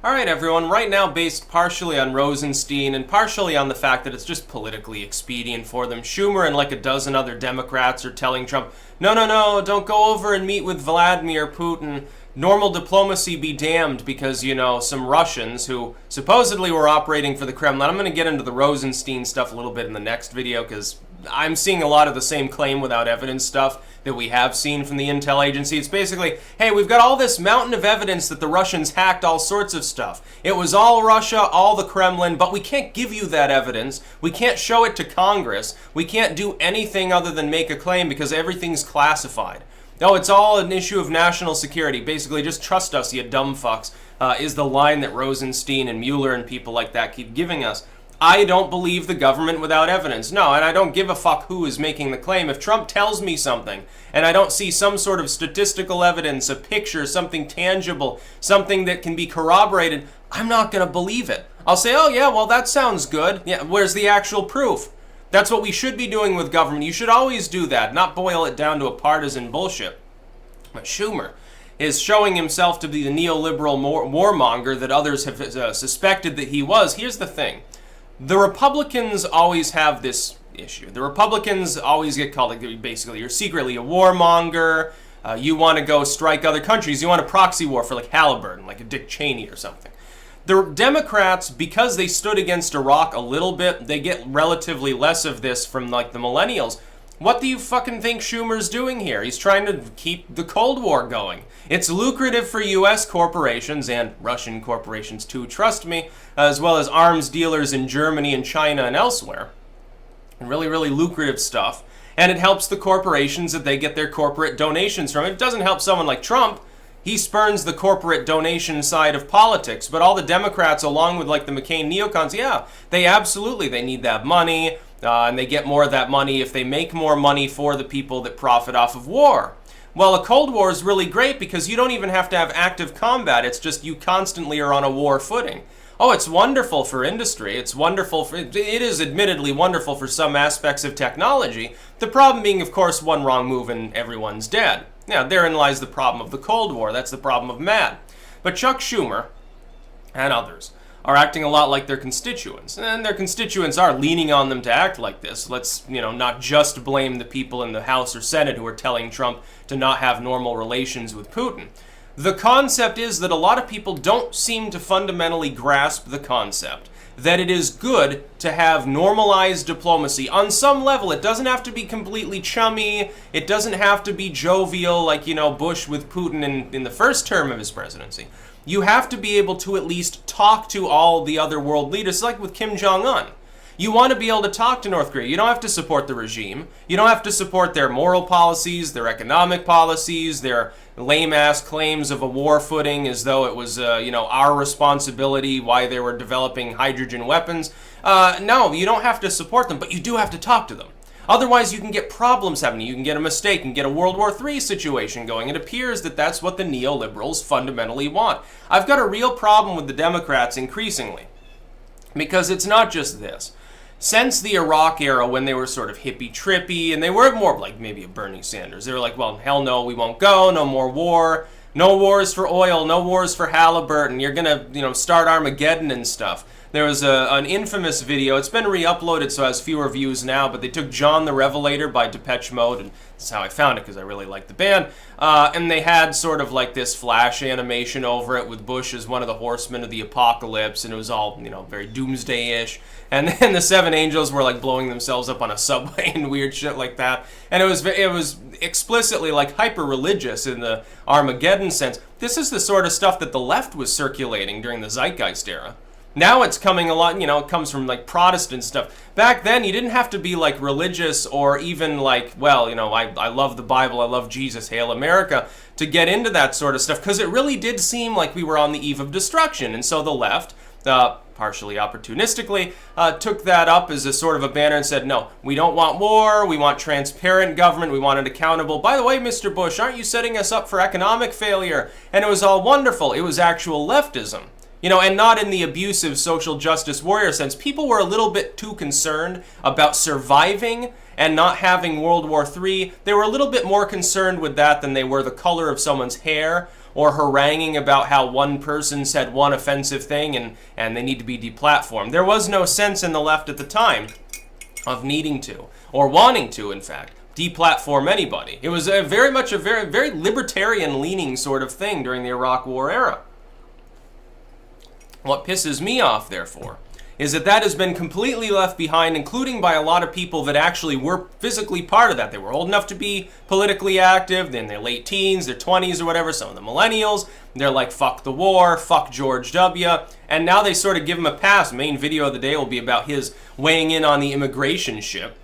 Alright everyone, right now based partially on Rosenstein and partially on the fact that it's just politically expedient for them, Schumer and like a dozen other Democrats are telling Trump, no, don't go over and meet with Vladimir Putin. Normal diplomacy be damned because, some Russians who supposedly were operating for the Kremlin. I'm going to get into the Rosenstein stuff a little bit in the next video because I'm seeing a lot of the same claim without evidence stuff that we have seen from the intel agency. It's basically, hey, we've got all this mountain of evidence that the Russians hacked all sorts of stuff. It was all Russia, all the Kremlin, but we can't give you that evidence. We can't show it to Congress. We can't do anything other than make a claim because everything's classified. No, it's all an issue of national security. Basically, just trust us, you dumb fucks, is the line that Rosenstein and Mueller and people like that keep giving us. I don't believe the government without evidence. No, and I don't give a fuck who is making the claim. If Trump tells me something, and I don't see some sort of statistical evidence, a picture, something tangible, something that can be corroborated, I'm not going to believe it. I'll say, oh yeah, well that sounds good. Yeah, where's the actual proof? That's what we should be doing with government. You should always do that, not boil it down to a partisan bullshit. But Schumer is showing himself to be the neoliberal warmonger that others have suspected that he was. Here's the thing. The Republicans always have this issue. The Republicans always get called, like, basically, you're secretly a warmonger. You want to go strike other countries. You want a proxy war for, like, Halliburton, like a Dick Cheney or something. The Democrats, because they stood against Iraq a little bit, they get relatively less of this from, like, the millennials. What do you fucking think Schumer's doing here? He's trying to keep the Cold War going. It's lucrative for U.S. corporations, and Russian corporations too, trust me, as well as arms dealers in Germany and China and elsewhere. Really, really lucrative stuff. And it helps the corporations that they get their corporate donations from. It doesn't help someone like Trump. He spurns the corporate donation side of politics. But all the Democrats, along with like the McCain neocons, yeah, they need that money. And they get more of that money if they make more money for the people that profit off of war. Well, a Cold War is really great because you don't even have to have active combat. It's just you constantly are on a war footing. Oh, it's wonderful for industry. It is admittedly wonderful for some aspects of technology. The problem being, of course, one wrong move and everyone's dead. Now, therein lies the problem of the Cold War. That's the problem of MAD. But Chuck Schumer and others are acting a lot like their constituents. And their constituents are leaning on them to act like this. Let's, not just blame the people in the House or Senate who are telling Trump to not have normal relations with Putin. The concept is that a lot of people don't seem to fundamentally grasp the concept that it is good to have normalized diplomacy. On some level, it doesn't have to be completely chummy. It doesn't have to be jovial like, Bush with Putin in the first term of his presidency. You have to be able to at least talk to all the other world leaders, like with Kim Jong-un. You want to be able to talk to North Korea. You don't have to support the regime. You don't have to support their moral policies, their economic policies, their lame-ass claims of a war footing as though it was, our responsibility why they were developing hydrogen weapons. No, you don't have to support them, but you do have to talk to them. Otherwise, you can get problems happening. You can get a mistake and get a World War III situation going. It appears that that's what the neoliberals fundamentally want. I've got a real problem with the Democrats increasingly, because it's not just this. Since the Iraq era, when they were sort of hippie-trippy, and they were more like maybe a Bernie Sanders, they were like, well, hell no, we won't go, no more war, no wars for oil, no wars for Halliburton, you're gonna, start Armageddon and stuff. There was an infamous video. It's been re-uploaded, so it has fewer views now, but they took John the Revelator by Depeche Mode, and that's how I found it, because I really like the band. And they had sort of like this flash animation over it with Bush as one of the horsemen of the apocalypse, and it was all, very doomsday-ish. And then the Seven Angels were like blowing themselves up on a subway and weird shit like that. And it was explicitly like hyper-religious in the Armageddon sense. This is the sort of stuff that the left was circulating during the Zeitgeist era. Now it's coming a lot, it comes from like Protestant stuff. Back then, you didn't have to be like religious or even like, well, I love the Bible, I love Jesus, Hail America, to get into that sort of stuff, because it really did seem like we were on the eve of destruction. And so the left, partially opportunistically, took that up as a sort of a banner and said, no, we don't want war, we want transparent government, we want it accountable. By the way, Mr. Bush, aren't you setting us up for economic failure? And it was all wonderful. It was actual leftism. And not in the abusive social justice warrior sense. People were a little bit too concerned about surviving and not having World War III. They were a little bit more concerned with that than they were the color of someone's hair or haranguing about how one person said one offensive thing and they need to be deplatformed. There was no sense in the left at the time of needing to, or wanting to, in fact, deplatform anybody. It was very much a very libertarian-leaning sort of thing during the Iraq War era. What pisses me off, therefore, is that has been completely left behind, including by a lot of people that actually were physically part of that. They were old enough to be politically active, in their late teens, their 20s or whatever, some of the millennials. They're like, fuck the war, fuck George W. And now they sort of give him a pass. The main video of the day will be about his weighing in on the immigration ship.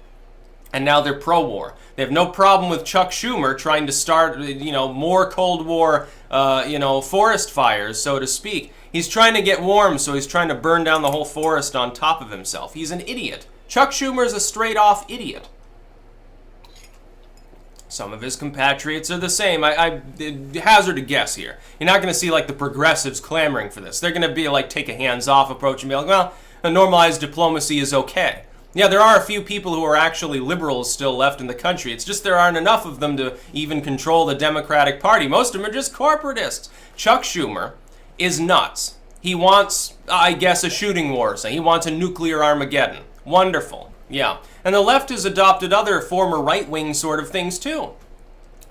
And now they're pro-war. They have no problem with Chuck Schumer trying to start, more Cold War, forest fires, so to speak. He's trying to get warm, so he's trying to burn down the whole forest on top of himself. He's an idiot. Chuck Schumer is a straight-off idiot. Some of his compatriots are the same. I hazard a guess here. You're not going to see, like, the progressives clamoring for this. They're going to be, like, take a hands-off approach and be like, well, a normalized diplomacy is okay. Yeah, there are a few people who are actually liberals still left in the country. It's just there aren't enough of them to even control the Democratic Party. Most of them are just corporatists. Chuck Schumer is nuts. He wants, I guess, a shooting war. So he wants a nuclear Armageddon. Wonderful. Yeah. And the left has adopted other former right-wing sort of things, too.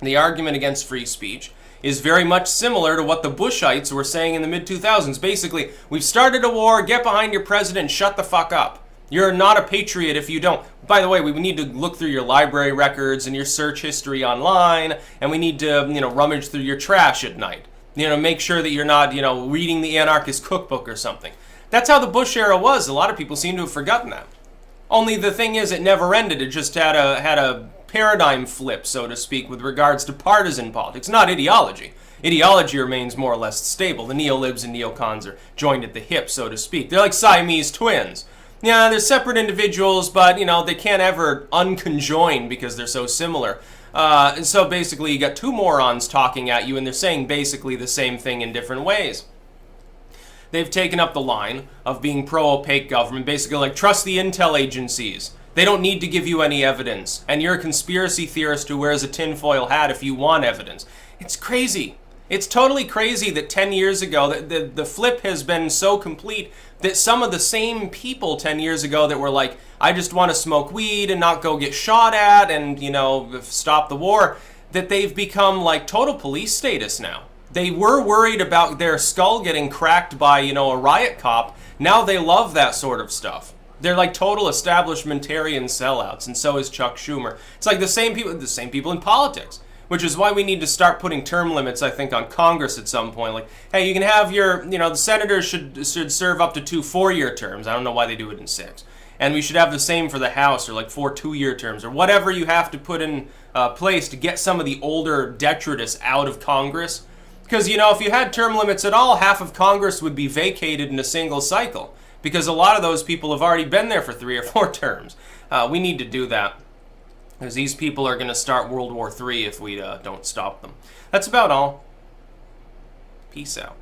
The argument against free speech is very much similar to what the Bushites were saying in the mid-2000s. Basically, we've started a war, get behind your president, shut the fuck up. You're not a patriot if you don't. By the way, we need to look through your library records and your search history online, and we need to, rummage through your trash at night. Make sure that you're not, reading the anarchist cookbook or something. That's how the Bush era was. A lot of people seem to have forgotten that. Only the thing is, it never ended. It just had a paradigm flip, so to speak, with regards to partisan politics, not ideology. Ideology remains more or less stable. The neolibs and neocons are joined at the hip, so to speak. They're like Siamese twins. Yeah, they're separate individuals, but, they can't ever unconjoin because they're so similar. And so basically you got two morons talking at you and they're saying basically the same thing in different ways. They've taken up the line of being pro-opaque government, basically like trust the intel agencies. They don't need to give you any evidence. And you're a conspiracy theorist who wears a tinfoil hat if you want evidence. It's crazy. It's totally crazy that 10 years ago, the flip has been so complete that some of the same people 10 years ago that were like, I just want to smoke weed and not go get shot at and, stop the war, that they've become like total police status now. They were worried about their skull getting cracked by, a riot cop. Now they love that sort of stuff. They're like total establishmentarian sellouts, and so is Chuck Schumer. It's like the same people in politics. Which is why we need to start putting term limits, I think, on Congress at some point. Like, hey, you can have your, the senators should serve up to 2 4-year terms. I don't know why they do it in 6. And we should have the same for the House, or like 4 2-year terms, or whatever you have to put in place to get some of the older detritus out of Congress. Because, if you had term limits at all, half of Congress would be vacated in a single cycle. Because a lot of those people have already been there for 3 or 4 terms. We need to do that. Because these people are going to start World War III if we don't stop them. That's about all. Peace out.